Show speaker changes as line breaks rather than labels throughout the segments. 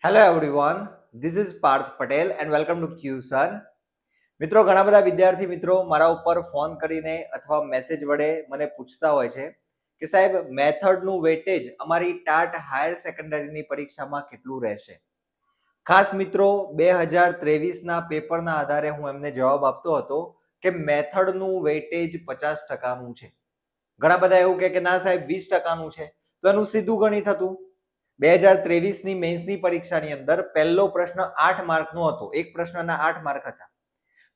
Hello everyone, this is Parth Patel and welcome to ક્યુસન. મિત્રો, ઘણા બધા વિદ્યાર્થી મિત્રો મારા ઉપર ફોન કરીને અથવા મેસેજ વડે મને પૂછતા હોય છે કે સાહેબ મેથડનું વેટેજ અમારી ટાટ હાયર સેકન્ડરીની પરીક્ષામાં કેટલું રહેશે. ખાસ મિત્રો, 2023ના પેપરના આધારે હું એમને જવાબ આપતો હતો કે મેથડનું વેટેજ 50%નું છે. ઘણા બધા એવું કે ના સાહેબ 20%નું છે, તો એનું સીધું ગણિત હતું. 2023ની મેન્સની પરીક્ષાની અંદર પહેલો પ્રશ્ન 8 માર્કનો હતો. એક પ્રશ્નના 8 માર્ક હતા.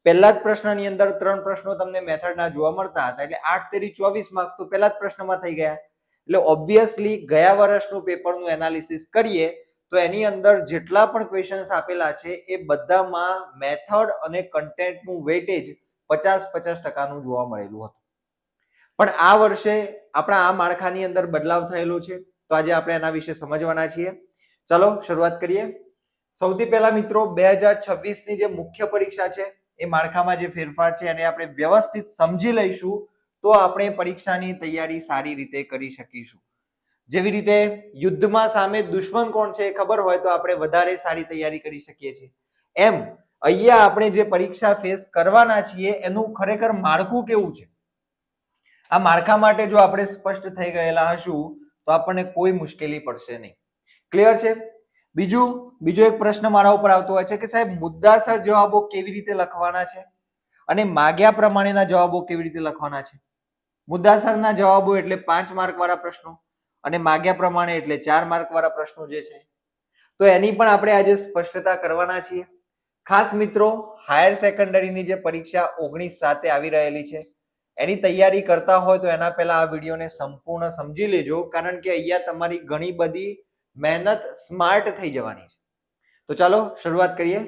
પહેલા જ પ્રશ્નની અંદર 3 પ્રશ્નો તમને મેથડના જોવા મળતા હતા, એટલે 8 તેરી 24 માર્ક્સ તો પહેલા જ પ્રશ્નમાં થઈ ગયા. એટલે ઓબ્વિયસલી ગયા વર્ષનું પેપરનું એનાલિસિસ કરીએ તો એની અંદર જેટલા પણ ક્વેશ્ચન્સ આપેલા છે એ બધામાં મેથડ અને કન્ટેન્ટનું વેટેજ 50-50%નું જોવા મળેલું હતું. પણ આ વર્ષે આપણા આ માળખાની અંદર બદલાવ થયેલો છે, તો આજે આપણે એના વિશે સમજવાના છીએ. ચલો શરૂઆત કરીએ. સૌથી પહેલા મિત્રો, 2026ની જે મુખ્ય પરીક્ષા છે એ માળખામાં જે ફેરફાર છે એને આપણે વ્યવસ્થિત સમજી લઈશું તો આપણે પરીક્ષાની તૈયારી સારી રીતે કરી શકીશું. જેવી રીતે યુદ્ધમાં સામે દુશ્મન કોણ છે એ ખબર હોય તો આપણે વધારે સારી તૈયારી કરી શકીએ છીએ, એમ અહીંયા આપણે જે પરીક્ષા ફેસ કરવાના છીએ એનું ખરેખર માળખું કેવું છે, આ માળખા માટે જો આપણે સ્પષ્ટ થઈ ગયેલા હશું તો આપણને કોઈ મુશ્કેલી પડશે નહીં. ક્લિયર છે? બીજો એક પ્રશ્ન મારા ઉપર આવતો હોય છે કે સાહેબ મુદ્દાસર જવાબો કેવી રીતે લખવાના છે અને માગ્યા પ્રમાણેના જવાબો કેવી રીતે લખવાના છે. મુદ્દાસરના જવાબો એટલે 5 માર્ક વાળા પ્રશ્નો અને માગ્યા પ્રમાણે એટલે 4 માર્ક વાળા પ્રશ્નો જે છે, તો એની પણ આપણે આજે સ્પષ્ટતા કરવાના છીએ. ખાસ મિત્રો, હાયર સેકન્ડરીની જે પરીક્ષા 19/7 આવી રહેલી છે એની તૈયારી કરતા હોય તો એના પહેલા આ વિડીયોને સંપૂર્ણ સમજી લેજો, કારણ કે અહીંયા તમારી ઘણી બધી મહેનત સ્માર્ટ થઈ જવાની છે. તો ચાલો શરૂઆત કરીએ.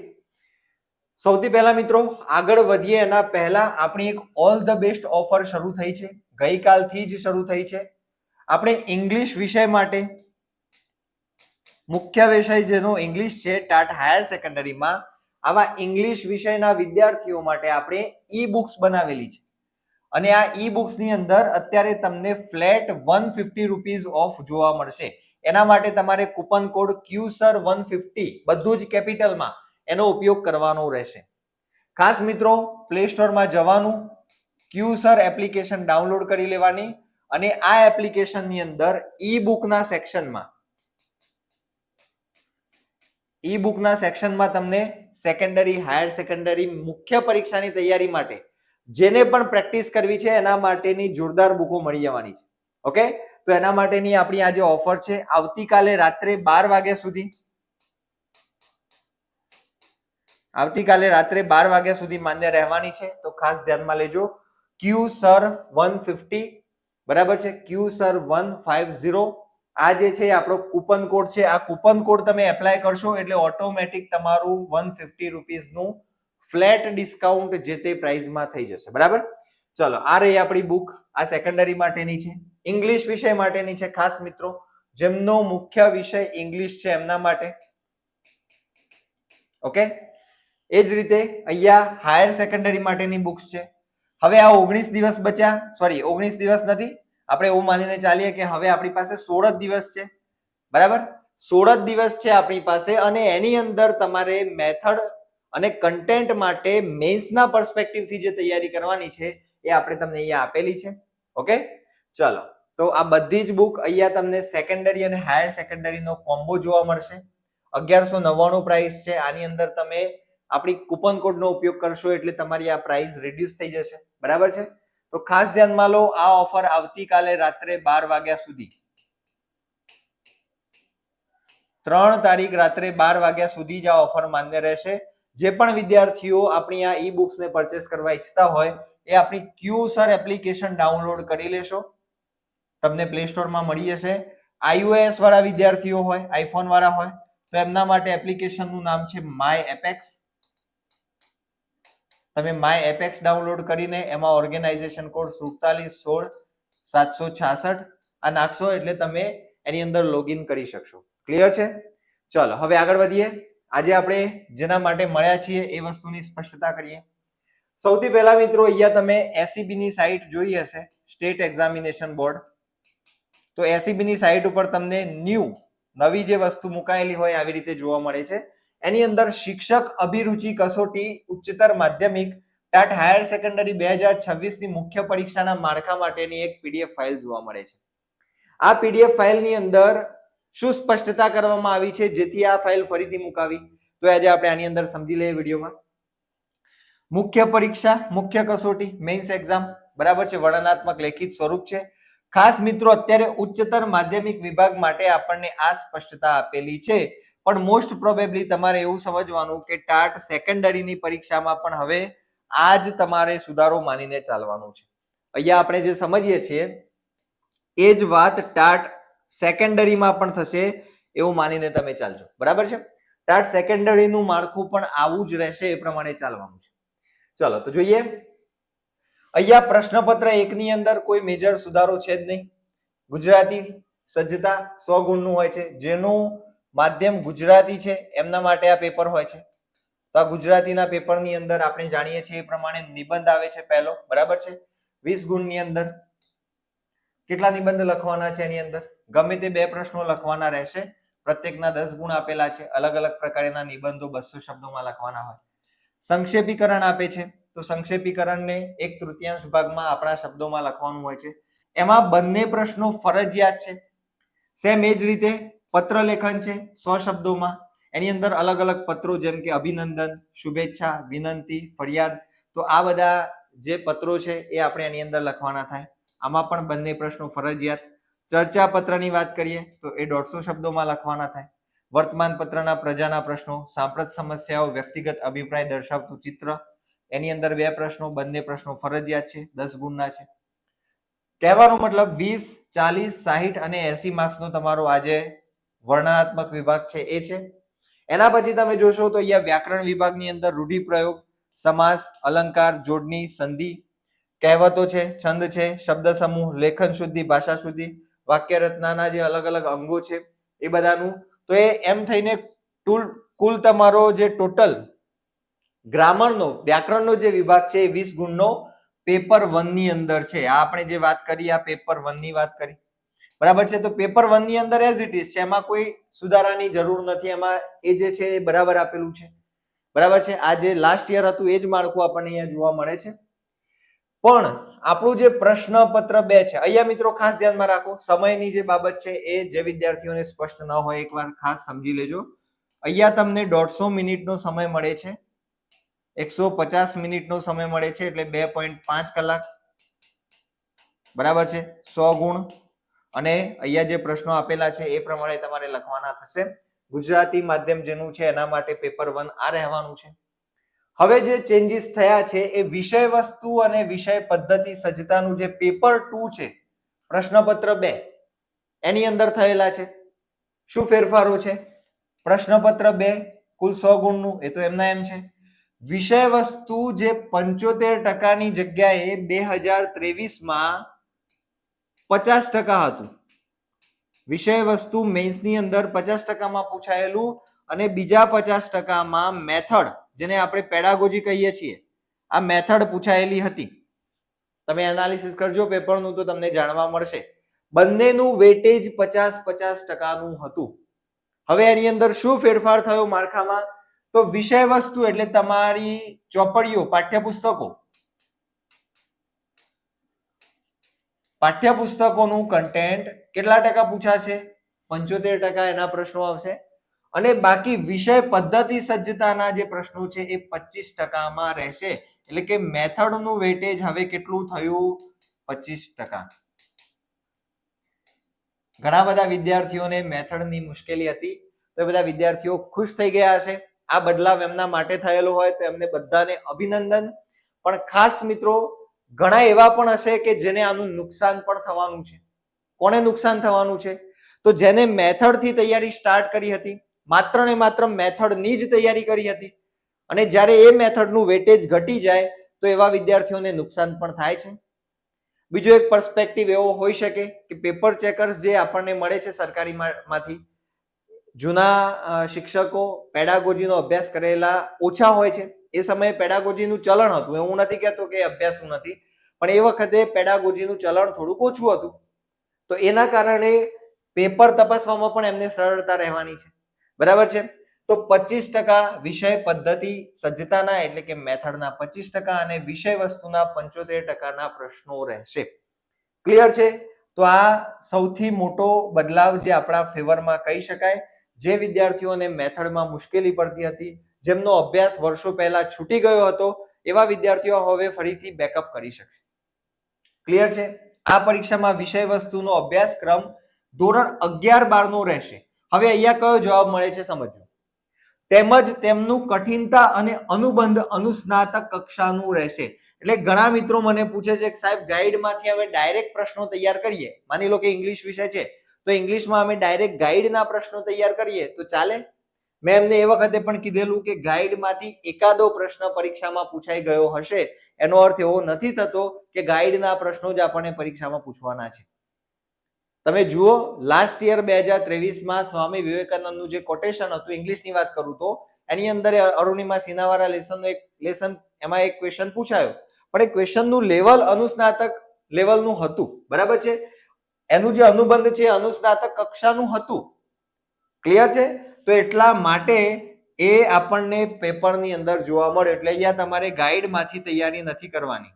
સૌથી પહેલા મિત્રો આગળ વધીએ એના પહેલા આપણી એક ઓલ ધ બેસ્ટ ઓફર શરૂ થઈ છે, ગઈકાલથી જ શરૂ થઈ છે. આપણે ઇંગ્લિશ વિષય માટે મુખ્ય વિષય જેનો ઇંગ્લિશ છે ટાટ હાયર સેકન્ડરીમાં, આવા ઇંગ્લિશ વિષયના વિદ્યાર્થીઓ માટે આપણે ઈ બુક્સ બનાવેલી છે અને આ ઈ બુક્સ ની અંદર અત્યારે તમને ફ્લેટ 150 રૂપીઝ ઓફ જોવા મળશે. એના માટે તમારે કૂપન કોડ QSIR150 બધું જ કેપિટલમાં એનો ઉપયોગ કરવાનો રહેશે. ખાસ મિત્રો, પ્લે સ્ટોરમાં જવાનું, QSIR એપ્લિકેશન ડાઉનલોડ કરી લેવાની અને આ એપ્લિકેશનની અંદર ઈ બુકના સેક્શનમાં તમને સેકન્ડરી, હાયર સેકન્ડરી મુખ્ય પરીક્ષાની તૈયારી માટે જેને પણ પ્રેક્ટિસ કરવી છે એના માટેની જોરદાર બુકો મળી જવાની છે. ઓકે, તો એના માટેની આપણી આજે ઓફર છે. આવતીકાલે રાત્રે 12 વાગ્યા સુધી માન્ય રહેવાની છે, તો ખાસ ધ્યાનમાં લેજો. QSIR150 બરાબર છે, QSIR150 આ જે છે આપણો કૂપન કોડ છે. આ કૂપન કોડ તમે એપ્લાય કરશો એટલે ઓટોમેટિક તમારું 150 રૂપીઝનું ફ્લેટ ડિસ્કાઉન્ટ જે તે પ્રાઇસમાં થઈ જશે. બરાબર? ચલો, આ રહી આપણી બુક. આ સેકન્ડરી માટેની છે, ઇંગ્લિશ વિષય માટેની છે. ખાસ મિત્રો, જેમનો મુખ્ય વિષય ઇંગ્લિશ છે એમના માટે. ઓકે, એ જ રીતે અહીંયા હાયર સેકન્ડરી માટેની બુક્સ છે. હવે આ 19 દિવસ બચ્યા, સોરી 19 દિવસ નથી, આપણે એવું માનીને ચાલીએ કે હવે આપણી પાસે 16 જ દિવસ છે. બરાબર? 16 જ દિવસ છે આપણી પાસે અને એની અંદર તમારે મેથડ અને કન્ટેન્ટ માટે મેન્સના પર્સપેક્ટિવથી જે તૈયારી કરવાની છે એ આપણે તમને અહીંયા આપેલી છે. ઓકે, ચલો, તો આ બધી જ બુક અહીંયા તમને સેકન્ડરી અને હાયર સેકન્ડરીનો કોમ્બો જોવા મળશે. 1199 પ્રાઇસ છે. આની અંદર તમે આપણી કૂપન કોડનો ઉપયોગ કરશો એટલે તમારી આ પ્રાઇસ રિડ્યુસ થઈ જશે. બરાબર છે? તો ખાસ ધ્યાનમાં લો, આ ઓફર આવતીકાલે રાત્રે 12 વાગ્યા સુધી, 3 તારીખ રાત્રે 12 વાગ્યા સુધી જ આ ઓફર માન્ય રહેશે. જે પણ વિદ્યાર્થીઓ આપણી આ ઈ બુક્સને પરચેસ કરવા ઈચ્છતા હોય એ આપણી QSIR એપ્લિકેશન ડાઉનલોડ કરી લેશો, તમને પ્લે સ્ટોરમાં મળી જશે. iOS વાળા વિદ્યાર્થીઓ હોય, આઈફોન વાળા હોય તો એમના માટે એપ્લિકેશનનું નામ છે માય એપેક્સ. તમે માય એપેક્સ ડાઉનલોડ કરીને એમાં ઓર્ગેનાઇઝેશન કોડ 4716 આ નાખશો એટલે તમે એની અંદર લોગિન કરી શકશો. ક્લિયર છે? ચલો હવે આગળ વધીએ. આજે આપણે જેના માટે મળ્યા છીએ એ વસ્તુની સ્પષ્ટતા કરીએ. સૌથી પહેલા મિત્રો, અહીંયા તમે SEB ની સાઇટ જોઈ હશે, સ્ટેટ એક્ઝામિનેશન બોર્ડ. તો SEB ની સાઇટ ઉપર તમને ન્યૂ નવી જે વસ્તુ મુકાયેલી હોય આવી રીતે જોવા મળે છે. એની અંદર શિક્ષક અભિરુચિ કસોટી ઉચ્ચતર માધ્યમિક ટાટ હાયર સેકન્ડરી 2026 ની મુખ્ય પરીક્ષાના માળખા માટેની એક પીડીએફ ફાઇલ જોવા મળે છે. આ પીડીએફ ફાઇલની અંદર શું સ્પષ્ટતા કરવામાં આવી છે જેથી આ ફાઇલ ફરીથી મુકાવી, તો આજે આપણે આની અંદર સમજી લઈએ વિડીયોમાં. મુખ્ય પરીક્ષા, મુખ્ય કસોટી, મેઇન્સ એક્ઝામ, બરાબર છે, વર્ણનાત્મક લેખિત સ્વરૂપ છે. ખાસ મિત્રો અત્યારે ઉચ્ચતર માધ્યમિક વિભાગ માટે આપણને આ સ્પષ્ટતા આપેલી છે, પણ મોસ્ટ પ્રોબેબલી તમારે એવું સમજવાનું કે ટાટ સેકન્ડરીની પરીક્ષામાં પણ હવે આ જ તમારે સુધારો માનીને ચાલવાનું છે. અહીંયા આપણે જે સમજીએ છીએ એ જ વાત ટાટ સેકન્ડરીમાં પણ થશે એવું માનીને તમે ચાલજો, બરાબર છે. ટાટ સેકન્ડરીનું માળખું પણ આવું જ રહેશે, એ પ્રમાણે ચાલવાનું છે. ચલો તો જોઈએ. અહીંયા પ્રશ્નપત્ર 1 ની અંદર કોઈ મેજર સુધારો છે જ નહીં. ગુજરાતી સજ્જતા 100 ગુણનું હોય છે. જેનું માધ્યમ ગુજરાતી છે એમના માટે આ પેપર હોય છે. તો આ ગુજરાતીના પેપરની અંદર આપણે જાણીએ છીએ એ પ્રમાણે નિબંધ આવે છે પહેલો, બરાબર છે. 20 ગુણની અંદર કેટલા નિબંધ લખવાના છે? એની અંદર ગમે તે 2 પ્રશ્નો લખવાના રહેશે. પ્રત્યેકના 10 ગુણ આપેલા છે. અલગ અલગ પ્રકારના નિબંધો 200 શબ્દોમાં લખવાના હોય. સંક્ષેપીકરણ આપે છે, તો સંક્ષેપીકરણને 1/3 ભાગમાં આપણા શબ્દોમાં લખવાનું હોય છે. એમાં બંને પ્રશ્નો ફરજિયાત છે. સેમ એ જ રીતે પત્ર લેખન છે 100 શબ્દોમાં. એની અંદર અલગ અલગ પત્રો જેમ કે અભિનંદન, શુભેચ્છા, વિનંતી, ફરિયાદ, તો આ બધા જે પત્રો છે એ આપણે એની અંદર લખવાના થાય. આમાં પણ બંને પ્રશ્નો ફરજિયાત. ચર્ચા પત્રની વાત કરીએ તો એ 150 શબ્દોમાં લખવાના થાય. વર્તમાન પત્રના પ્રજાના પ્રશ્નો, સાંપ્રત સમસ્યાઓ, વ્યક્તિગત અભિપ્રાય દર્શાવતું ચિત્ર, એની અંદર 2 પ્રશ્નો, બંને પ્રશ્નો ફરજિયાત છે, 10 ગુણના છે. કહેવાનો મતલબ 20, 40, 60 અને 80 માર્ક્સનો તમારો આજે વર્ણનાત્મક વિભાગ છે એ છે. એના પછી તમે જોશો તો અહીંયા વ્યાકરણ વિભાગની અંદર રૂઢિપ્રયોગ, સમાસ, અલંકાર, જોડણી, સંધિ, કહેવતો છે, છંદ છે, શબ્દ સમૂહ, લેખન શુદ્ધિ, ભાષા શુદ્ધિ, વાક્ય રચનાના જે અલગ અલગ અંગો છે એ બધાનું, તો એ એમ થઈને કુલ તમારો જે ટોટલ ગ્રામરનો, વ્યાકરણનો જે વિભાગ છે એ 20 ગુણનો પેપર 1 ની અંદર છે. આ આપણે જે વાત કરી આ પેપર 1 ની વાત કરી, બરાબર છે. તો પેપર 1 ની અંદર એઝ ઇટ ઇઝ છે, એમાં કોઈ સુધારાની જરૂર નથી. એમાં એ જે છે એ બરાબર આપેલું છે, બરાબર છે. આ જે લાસ્ટ યર હતું એ જ માળખું આપણને અહીંયા જોવા મળે છે. પણ આપણું જે પ્રશ્નપત્ર 2 છે, અહીંયા મિત્રો ખાસ ધ્યાનમાં રાખો, સમયની જે બાબત છે એ જે વિદ્યાર્થીઓને સ્પષ્ટ ન હોય એકવાર ખાસ સમજી લેજો. અહીંયા તમને 150 મિનિટનો સમય મળે છે, 150 મિનિટનો સમય મળે છે, એટલે 2.5 કલાક, બરાબર છે. 100 ગુણ અને અહીંયા જે પ્રશ્નો આપેલા છે એ પ્રમાણે તમારે લખવાના થશે. ગુજરાતી માધ્યમ જેનું છે એના માટે પેપર 1 આ રહેવાનું છે. હવે જે ચેન્જીસ થયા છે એ વિષય વસ્તુ અને વિષય પદ્ધતિ સજ્જતાનું જે પેપર 2 છે, પ્રશ્નપત્ર 2, એની અંદર થયેલા છે. શું ફેરફારો છે? પ્રશ્નપત્ર 2 કુલ 100 ગુણનું, એ તો એમના એમ છે. વિષય વસ્તુ જે 75% ની જગ્યાએ 2023માં 50% હતું. વિષય વસ્તુ મેઇન્સની અંદર 50%માં પૂછાયેલું અને બીજા 50%માં મેથડ, જેને આપણે પેડાગોજી કહીએ છીએ, આ મેથડ પૂછાયેલી હતી. તમે એનાલિસિસ કરજો પેપરનું તો તમને જાણવા મળશે. બંનેનું વેટેજ 50-50%નું હતું. હવે એની અંદર શું ફેરફાર થયો માળખામાં? તો વિષય વસ્તુ એટલે તમારી ચોપડીઓ, પાઠ્યપુસ્તકોનું કન્ટેન્ટ કેટલા ટકા પૂછાશે? 75% એના પ્રશ્નો આવશે. અને બાકી વિષય પદ્ધતિ સજ્જતાના જે પ્રશ્નો છે એ 25%માં રહેશે. એટલે કે મેથડનું વેટેજ હવે કેટલું થયું? 25%. ઘણા બધા વિદ્યાર્થીઓને મેથડની મુશ્કેલી હતી, તો એ બધા વિદ્યાર્થીઓ ખુશ થઈ ગયા હશે. આ બદલાવ એમના માટે થયેલો હોય તો એમને બધાને અભિનંદન. પણ ખાસ મિત્રો ઘણા એવા પણ હશે કે જેને આનું નુકસાન પણ થવાનું છે. કોને નુકસાન થવાનું છે? તો જેને મેથડથી તૈયારી સ્ટાર્ટ કરી હતી, માત્ર ને માત્ર મેથડની જ તૈયારી કરી હતી, અને જ્યારે એ મેથડનું વેટેજ ઘટી જાય તો એવા વિદ્યાર્થીઓને નુકસાન પણ થાય છે. બીજો એક પર્સપેક્ટિવ એવો હોઈ શકે કે પેપર ચેકર્સ જે આપણને મળે છે સરકારીમાંથી, જૂના શિક્ષકો પેડાગોજીનો અભ્યાસ કરેલા ઓછા હોય છે. એ સમયે પેડાગોજીનું ચલણ હતું, હું નથી કહેતો કે અભ્યાસનું નથી, પણ એ વખતે પેડાગોજીનું ચલણ થોડુંક ઓછું હતું. તો એના કારણે પેપર તપાસવામાં પણ એમને સરળતા રહેવાની છે, બરાબર છે. તો 25% વિષય પદ્ધતિ સજ્જતાના એટલે કે મેથડના 25% અને વિષય વસ્તુના 75%ના પ્રશ્નો રહેશે. ક્લિયર છે? તો આ સૌથી મોટો બદલાવ જે આપણા ફેવરમાં કહી શકાય. જે વિદ્યાર્થીઓને મેથડમાં મુશ્કેલી પડતી હતી, જેમનો અભ્યાસ વર્ષો પહેલા છૂટી ગયો હતો, એવા વિદ્યાર્થીઓ હવે ફરીથી બેકઅપ કરી શકશે. ક્લિયર છે? આ પરીક્ષામાં વિષય વસ્તુનો અભ્યાસક્રમ ધોરણ 11-12 નો રહેશે. હવે અહીંયા કયો જવાબ મળે છે સમજો. તેમજ તેમનું કઠિનતા અને અનુબંધ અનુસ્નાતક કક્ષાનું રહેશે. એટલે ઘણા મિત્રો મને પૂછે છે કે સાહેબ ગાઈડમાંથી અમે ડાયરેક્ટ પ્રશ્નો તૈયાર કરીએ. માની લો કે ઇંગ્લિશ વિષય છે તો ઇંગ્લિશમાં અમે ડાયરેક્ટ ગાઈડના પ્રશ્નો તૈયાર કરીએ તો ચાલે? મેં એમને એ વખતે પણ કીધેલું કે ગાઈડમાંથી એકાદો પ્રશ્ન પરીક્ષામાં પૂછાઈ ગયો હશે એનો અર્થ એવો નથી થતો કે ગાઈડના પ્રશ્નો જ આપણને પરીક્ષામાં પૂછવાના છે. તમે જુઓ લાસ્ટ યર 2023માં સ્વામી વિવેકાનંદનું જે કોટેશન હતું, ઇંગ્લિશની વાત કરું તો એની અંદર અરુણિમા સિનાવારા લેસન એમાં એક ક્વેશ્ચન પૂછાયો, પણ એ ક્વેશ્ચનનું લેવલ અનુસ્નાતક લેવલનું હતું, બરાબર છે. એનું જે અનુબંધ છે અનુસ્નાતક કક્ષાનું હતું. ક્લિયર છે? તો એટલા માટે એ આપણને પેપરની અંદર જોવા મળે. એટલે અહીંયા તમારે ગાઈડમાંથી તૈયારી નથી કરવાની.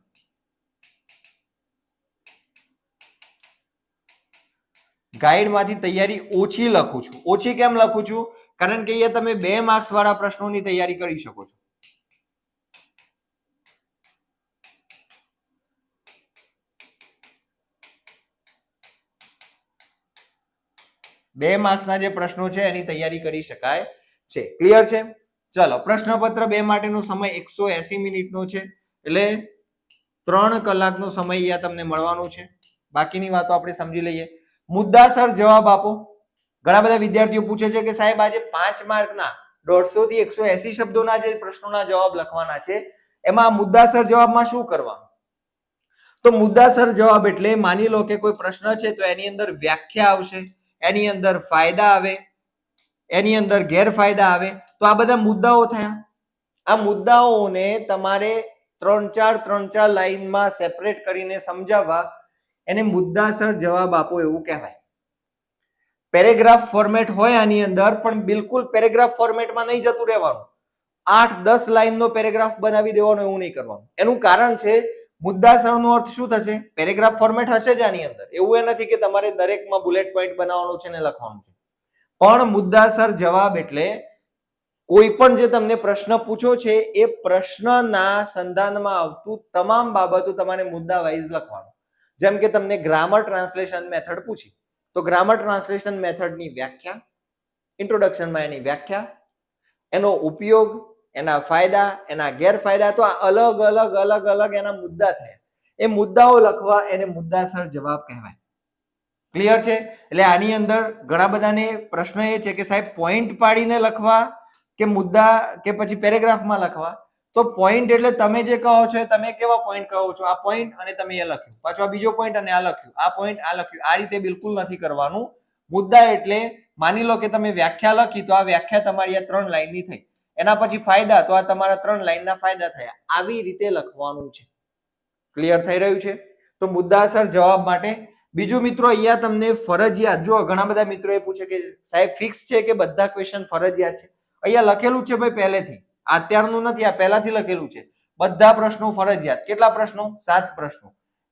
ગાઈડમાંથી તૈયારી ઓછી લખું છું. ઓછી કેમ લખું છું? કારણ કે અહીંયા તમે 2 માર્ક્સ વાળા પ્રશ્નોની તૈયારી કરી શકો છો. 2 માર્ક્સના જે પ્રશ્નો છે એની તૈયારી કરી શકાય છે. ક્લિયર છે? ચલો, પ્રશ્નપત્ર 2 માટેનો સમય 180 મિનિટનો છે, એટલે 3 કલાકનો સમય અહીંયા તમને મળવાનો છે. બાકીની વાતો આપણે સમજી લઈએ. મુદ્દાસર જવાબ આપો. ઘણા બધા વિદ્યાર્થીઓ પૂછે છે કે સાહેબ આજે 5 માર્કના 150 થી 180 શબ્દોના જે પ્રશ્નોના જવાબ લખવાના છે એમાં મુદ્દાસર જવાબમાં શું કરવાનું? તો મુદ્દાસર જવાબ એટલે માની લો કે કોઈ પ્રશ્ન છે તો એની અંદર વ્યાખ્યા આવશે, એની અંદર ફાયદા આવે, એની અંદર ગેરફાયદા આવે. તો આ બધા મુદ્દાઓ થયા. આ મુદ્દાઓને તમારે 3-4 લાઈનમાં સેપરેટ કરીને સમજાવવા, એને મુદ્દાસર જવાબ આપો એવું કહેવાય. પેરેગ્રાફ ફોર્મેટ હોય આની અંદર, પણ બિલકુલ પેરેગ્રાફ ફોર્મેટમાં નહીં જતું રહેવાનું. 8-10 લાઈનનો પેરેગ્રાફ બનાવી દેવાનો એવું નહીં કરવાનું. એનું કારણ છે મુદ્દાસરનો અર્થ શું થશે? પેરેગ્રાફ ફોર્મેટ હશે જ આની અંદર. એવું એ નથી કે તમારે દરેકમાં બુલેટ પોઈન્ટ બનાવવાનું છે ને લખવાનું છે. પણ મુદ્દાસર જવાબ એટલે કોઈ પણ જે તમને પ્રશ્ન પૂછો છે એ પ્રશ્નના સંધાનમાં આવતું તમામ બાબતો તમારે મુદ્દા વાઇઝ લખવાનું. જેમ કે તમને ગ્રામર ટ્રાન્સલેશન મેથડ પૂછી તો ગ્રામર ટ્રાન્સલેશન મેથડની વ્યાખ્યા, ઇન્ટ્રોડક્શનમાં એની વ્યાખ્યા, એનો ઉપયોગ, એના ફાયદા, એના ગેરફાયદા, તો આ અલગ અલગ એના મુદ્દા થયા. એ મુદ્દાઓ લખવા એને મુદ્દાસર જવાબ કહેવાય. ક્લિયર છે? એટલે આની અંદર ઘણા બધાને પ્રશ્ન એ છે કે સાહેબ પોઈન્ટ પાડીને લખવા કે મુદ્દા કે પછી પેરેગ્રાફમાં લખવા. તો પોઈન્ટ એટલે તમે જે કહો છો તમે કેવા પોઈન્ટ કહો છો? આ પોઈન્ટ અને તમે એ લખ્યું, પાછો આ બીજો પોઈન્ટ અને આ લખ્યું, આ પોઈન્ટ આ લખ્યું. આ રીતે બિલકુલ નથી કરવાનું. મુદ્દા એટલે માની લો કે તમે વ્યાખ્યા લખી તો આ વ્યાખ્યા તમારી આ 3 લાઈનની થઈ. એના પછી ફાયદા તો આ તમારા 3 લાઈનના ફાયદા થયા. આવી રીતે લખવાનું છે. ક્લિયર થઈ રહ્યું છે? તો મુદ્દાસર જવાબ માટે બીજું મિત્રો અહીંયા તમને ફરજિયાત, જો ઘણા બધા મિત્રો એ પૂછે કે સાહેબ ફિક્સ છે કે બધા ક્વેશ્ચન ફરજિયાત છે? અહીંયા લખેલું છે ભાઈ પહેલેથી, અત્યારનું નથી, આ પહેલાથી લખેલું છે. બધા પ્રશ્નો ફરજિયાત. કેટલા પ્રશ્નો? 7 પ્રશ્નો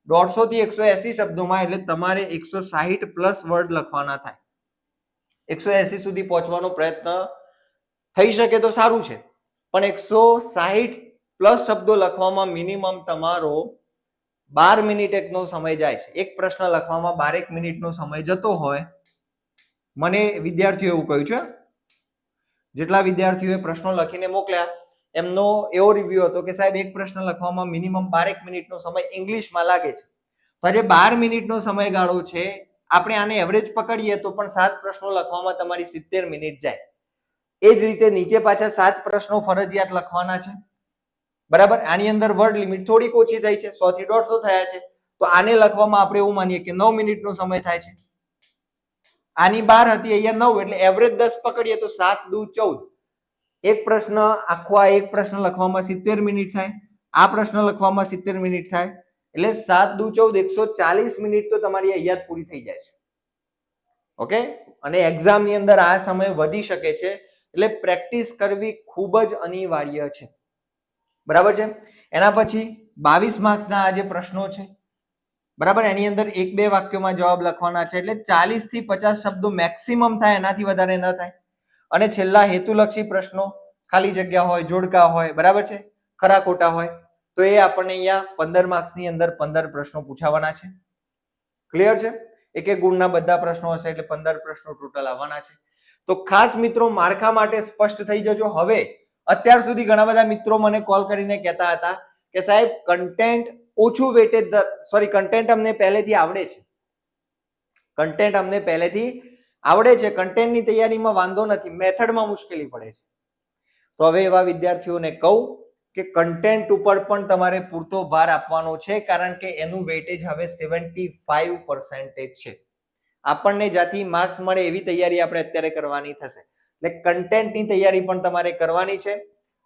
150 થી 180 શબ્દોમાં, એટલે તમારે 160 પ્લસ વર્ડ લખવાના થાય. 180 સુધી પહોંચવાનો પ્રયત્ન થઈ શકે તો સારું છે, પણ 160 પ્લસ શબ્દો લખવામાં મિનિમમ તમારો 12 મિનિટ એકનો સમય જાય છે. એક પ્રશ્ન લખવામાં 12 મિનિટનો સમય જતો હોય. મને વિદ્યાર્થીઓ એવું કહ્યું છે, જેટલા વિદ્યાર્થીઓએ પ્રશ્નો લખીને મોકલ્યા એમનો એવો રિવ્યુ હતો કે સાહેબ એક પ્રશ્ન લખવામાં મિનિમમ 12 મિનિટનો સમય ઇંગ્લિશમાં લાગે છે. તો આજે 12 મિનિટનો સમયગાળો છે, આપણે આને એવરેજ પકડીએ તો પણ 7 પ્રશ્નો લખવામાં તમારી 70 મિનિટ જાય. એ જ રીતે નીચે પાછા 7 પ્રશ્નો ફરજિયાત લખવાના છે, બરાબર. આની અંદર વર્ડ લિમિટ થોડીક ઓછી થઈ છે, 100 થી 150 થયા છે. તો આને લખવામાં આપણે એવું માનીએ કે 9 મિનિટનો સમય થાય છે. આની 12 હતી, અહીંયા 9, એટલે એવરેજ 10 પકડીએ તો 7 દુ 14. એક પ્રશ્ન આખો, આ એક પ્રશ્ન લખવામાં 70 મિનિટ થાય, આ પ્રશ્ન લખવામાં 70 મિનિટ થાય, એટલે 7 દુ 14, 140 મિનિટ તો તમારી અહીંયા જ પૂરી થઈ જાય છે. ઓકે, અને એક્ઝામની અંદર આ સમય વધી શકે છે, એટલે પ્રેક્ટિસ કરવી ખૂબ જ અનિવાર્ય છે. બરાબર છે. એના પછી 22 માર્ક્સના આ જે પ્રશ્નો છે, બરાબર, એની અંદર 1-2 વાક્યોમાં જવાબ લખવાના છે, એટલે 40 થી 50 શબ્દો મેક્સિમમ થાય, એનાથી વધારે ન થાય. અને છેલ્લા હેતુલક્ષી પ્રશ્નો, ખાલી જગ્યા હોય, જોડકા હોય, બરાબર છે, ખરા ખોટા હોય, તો એ આપણને અહીંયા 15 માર્ક્સની અંદર 15 પ્રશ્નો પૂછાવાના છે. ક્લિયર છે? એક એક ગુણના બધા પ્રશ્નો હશે, એટલે 15 પ્રશ્નો ટોટલ આવવાના છે. તો ખાસ મિત્રો માળખા માટે સ્પષ્ટ થઈ જજો. હવે અત્યાર સુધી ઘણા બધા મિત્રો મને કોલ કરીને કહેતા હતા કે સાહેબ કન્ટેન્ટ ઓછું વેટેજ, સોરી, કન્ટેન્ટ અમને પહેલેથી આવડે છે, કન્ટેન્ટ અમને પહેલેથી આવડે છે, કન્ટેન્ટની તૈયારીમાં વાંધો નથી, મેથડમાં મુશ્કેલી પડે છે. તો હવે એવા વિદ્યાર્થીઓને કહું કે કન્ટેન્ટ ઉપર પણ તમારે પૂરતો ભાર આપવાનો છે, કારણ કે એનું વેટેજ હવે 75% છે. આપણને જ્યાંથી માર્ક્સ મળે એવી તૈયારી આપણે અત્યારે કરવાની થશે, એટલે કન્ટેન્ટની તૈયારી પણ તમારે કરવાની છે.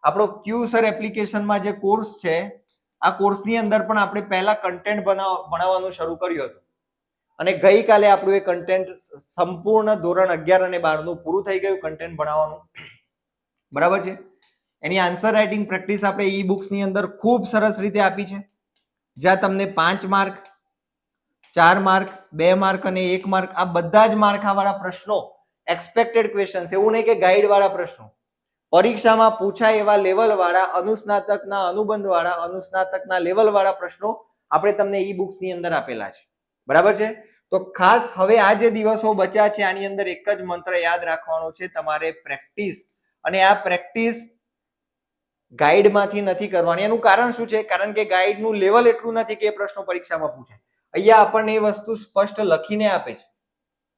આપણો ક્યુસર એપ્લિકેશનમાં જે કોર્સ છે, આ કોર્સની અંદર પણ આપણે પહેલા કન્ટેન્ટ ભણાવવાનું શરૂ કર્યું હતું, અને ગઈકાલે આપણું એ કન્ટેન્ટ સંપૂર્ણ ધોરણ 11 અને 12 નું પૂરું થઈ ગયું કન્ટેન્ટ ભણાવવાનું. બરાબર છે. એની આન્સર રાઇટિંગ પ્રેક્ટિસ આપણે ઈ બુક્સ ની અંદર ખૂબ સરસ રીતે આપી છે, જ્યાં તમને 5 માર્ક, 4 માર્ક, 2 માર્ક અને 1 માર્ક, આ બધા જ માળખાવાળા પ્રશ્નો, એક્સપેક્ટેડ ક્વેશ્ચન્સ, એવું નહીં કે ગાઈડ વાળા પ્રશ્નો, પરીક્ષામાં પૂછાય એવા લેવલ વાળા, અનુસ્નાતકના અનુબંધ વાળા, અનુસ્નાતકના લેવલ વાળા પ્રશ્નો આપણે તમને ઈ બુક્સ ની અંદર આપેલા છે. બરાબર છે. તો ખાસ હવે આ જે દિવસો બચ્યા છે, આની અંદર એક જ મંત્ર યાદ રાખવાનો છે, તમારે પ્રેક્ટિસ. અને આ પ્રેક્ટિસ ગાઈડમાંથી નથી કરવાની. એનું કારણ શું છે? કારણ કે ગાઈડનું લેવલ એટલું નથી કે એ પ્રશ્નો પરીક્ષામાં પૂછે. અહીંયા આપણને એ વસ્તુ સ્પષ્ટ લખીને આપે છે.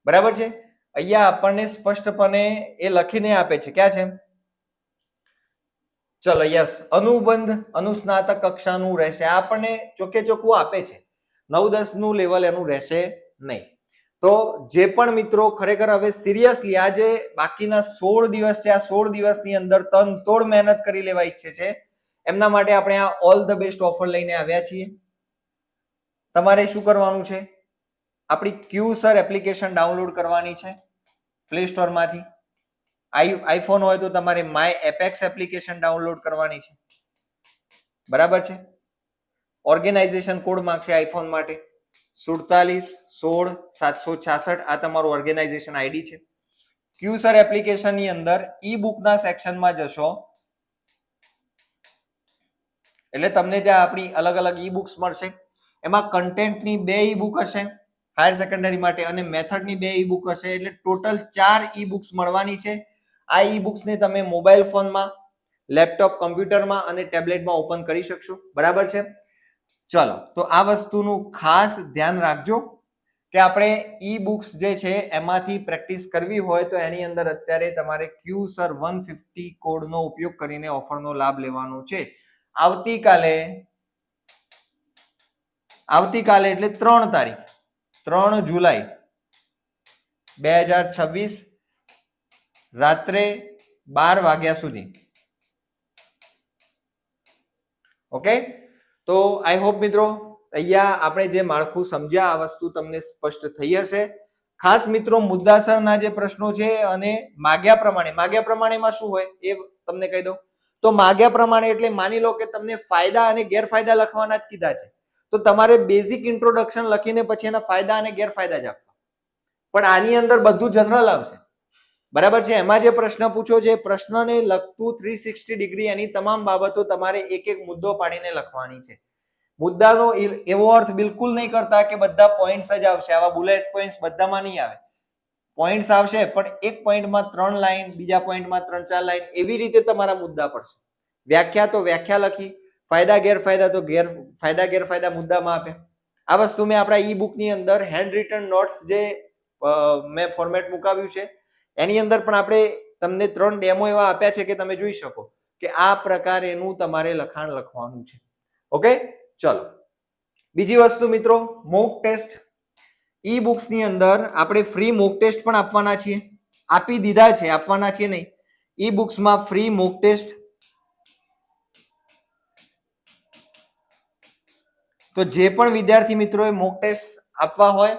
બરાબર છે. અહીંયા આપણને સ્પષ્ટપણે એ લખીને આપે છે. ક્યાં છે? ચલો, યસ, અનુબંધ અનુસ્નાતક કક્ષાનું રહેશે, આપણને ચોકે ચોખ્ખું આપે છે. 9-10 નું લેવલ એનું રહેશે નહીં. તો જે પણ મિત્રો ખરેખર હવે સિરિયસલી આ જે બાકીના 16 દિવસ છે, આ 16 દિવસની અંદર તનતોડ મહેનત કરી લેવા ઈચ્છે છે, એમના માટે આપણે આ ઓલ ધ બેસ્ટ ઓફર લઈને આવ્યા છીએ. તમારે શું કરવાનું છે? આપણી ક્યુસર એપ્લિકેશન ડાઉનલોડ કરવાની છે પ્લે સ્ટોરમાંથી. આઈફોન હોય તો તમારે માય એપેક્સ એપ્લિકેશન ડાઉનલોડ કરવાની છે. બરાબર છે. ઓર્ગેનાઇઝેશન કોડ માંગશે આઈફોન માટે 47161766. આ તમારું ઓર્ગેનાઇઝેશન આઈડી છે. ક્યુસર એપ્લિકેશન ની અંદર ઈ બુકના સેક્શનમાં જશો એટલે તમને ત્યાં આપણી અલગ અલગ ઈ બુક્સ મળશે. એમાં કન્ટેન્ટની 2 ઈ બુક હશે હાયર સેકન્ડરી માટે, અને મેથડની 2 ઈ બુક હશે, એટલે ટોટલ 4 ઈ બુક્સ મળવાની છે. આ ઈ બુક્સને તમે મોબાઈલ ફોનમાં, લેપટોપ, કમ્પ્યુટરમાં અને ટેબ્લેટમાં ઓપન કરી શકશો. બરાબર છે. ચલો, તો આ વસ્તુનું ખાસ ધ્યાન રાખજો કે આપણે ઈ બુક્સ જે છે એમાંથી પ્રેક્ટિસ કરવી હોય તો એની અંદર અત્યારે તમારે ક્યુસર 150 કોડનો ઉપયોગ કરીને ઓફરનો લાભ લેવાનો છે. આવતીકાલે એટલે 3 તારીખ, 3 જુલાઈ 2026 રાત્રે 12 વાગ્યા સુધી. ઓકે, તો આઈ હોપ મિત્રો અહીંયા આપણે જે માળખું સમજ્યા, આ વસ્તુ તમને સ્પષ્ટ થઈ હશે. ખાસ મિત્રો મુદ્દાસરના જે પ્રશ્નો છે અને માગ્યા પ્રમાણેમાં શું હોય એ તમને કહી દઉં. તો માગ્યા પ્રમાણે એટલે માની લો કે તમને ફાયદા અને ગેરફાયદા લખવાના જ કીધા છે, તો તમારે બેઝિક ઇન્ટ્રોડક્શન લખીને પછી એના ફાયદા અને ગેરફાયદા જ આપવા. પણ આની અંદર બધું જનરલ આવશે. બરાબર છે. એમાં જે પ્રશ્ન પૂછો છે, પ્રશ્નને લગતું 360 ડિગ્રી એની તમામ બાબતો તમારે એક એક મુદ્દો પાડીને લખવાની છે. મુદ્દાનો એવો અર્થ બિલકુલ નહીં કરતા કે બધા પોઈન્ટ્સ જ આવશે. આવા બુલેટ પોઈન્ટ્સ બધામાં નહીં આવે. પોઈન્ટ્સ આવશે પણ એક પોઈન્ટમાં 3 લાઈન, બીજા પોઈન્ટમાં 3-4 લાઈન, એવી રીતે તમારા મુદ્દા પડશે. વ્યાખ્યા તો વ્યાખ્યા લખી, ફાયદા ગેરફાયદા તો ફાયદા ગેરફાયદા મુદ્દામાં આપે. આ વસ્તુ મેં આપણા ઈ બુકની અંદર હેન્ડ રિટન નોટ્સ જે મેં ફોર્મેટ મુકાવ્યું છે એની અંદર પણ આપણે તમને 3 ડેમો એવા આપ્યા છે કે તમે જોઈ શકો કે આ પ્રકારેનું તમારે લખાણ લખવાનું છે. ઓકે, ચલો. બીજી વસ્તુ મિત્રો, મોક ટેસ્ટ. ઈ બુક્સ ની અંદર આપણે ફ્રી મોક ટેસ્ટ પણ આપવાના છીએ, આપી દીધા છે, આપવાના છે નહીં. ઈ બુક્સમાં ફ્રી મોક ટેસ્ટ. તો જે પણ વિદ્યાર્થી મિત્રોએ મોક ટેસ્ટ આપવા હોય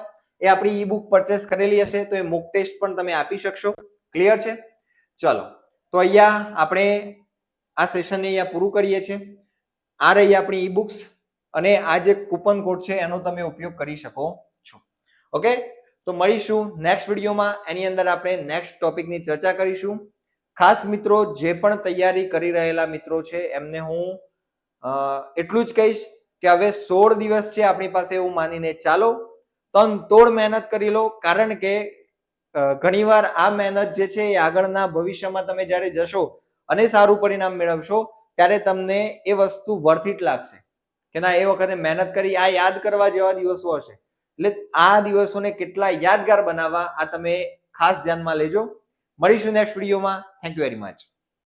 એ આપણી ઈ બુક પરચેસ કરેલી હશે તો એ મોક ટેસ્ટ પણ તમે આપી શકશો. ક્લિયર છે? ચલો, તો અહીંયા આપણે આ સેશનને અહીંયા પૂરું કરીએ છીએ. આ રહી આપણી ઈ બુક્સ અને આ જે કૂપન કોડ છે એનો તમે ઉપયોગ કરી શકો છો. ઓકે, તો મળીશું નેક્સ્ટ વિડીયોમાં. એની અંદર આપણે નેક્સ્ટ ટોપિકની ચર્ચા કરીશું. ખાસ મિત્રો, જે પણ તૈયારી કરી રહેલા મિત્રો છે એમને હું એટલું જ કહીશ કે હવે 16 દિવસ છે આપણી પાસે એવું માનીને ચાલો, તનતોડ મહેનત કરી લો. કારણ કે ઘણીવાર આ મહેનત જે છે એ આગળના ભવિષ્યમાં તમે જ્યારે જશો અને સારું પરિણામ મેળવશો ત્યારે તમને એ વસ્તુ વર્થ ઇટ લાગશે કે ના, એ વખતે મહેનત કરી. આ યાદ કરવા જેવા દિવસો હશે. એટલે આ દિવસોને કેટલા યાદગાર બનાવવા આ તમે ખાસ ધ્યાનમાં લેજો. મળીશું નેક્સ્ટ વિડીયોમાં. Thank you very much.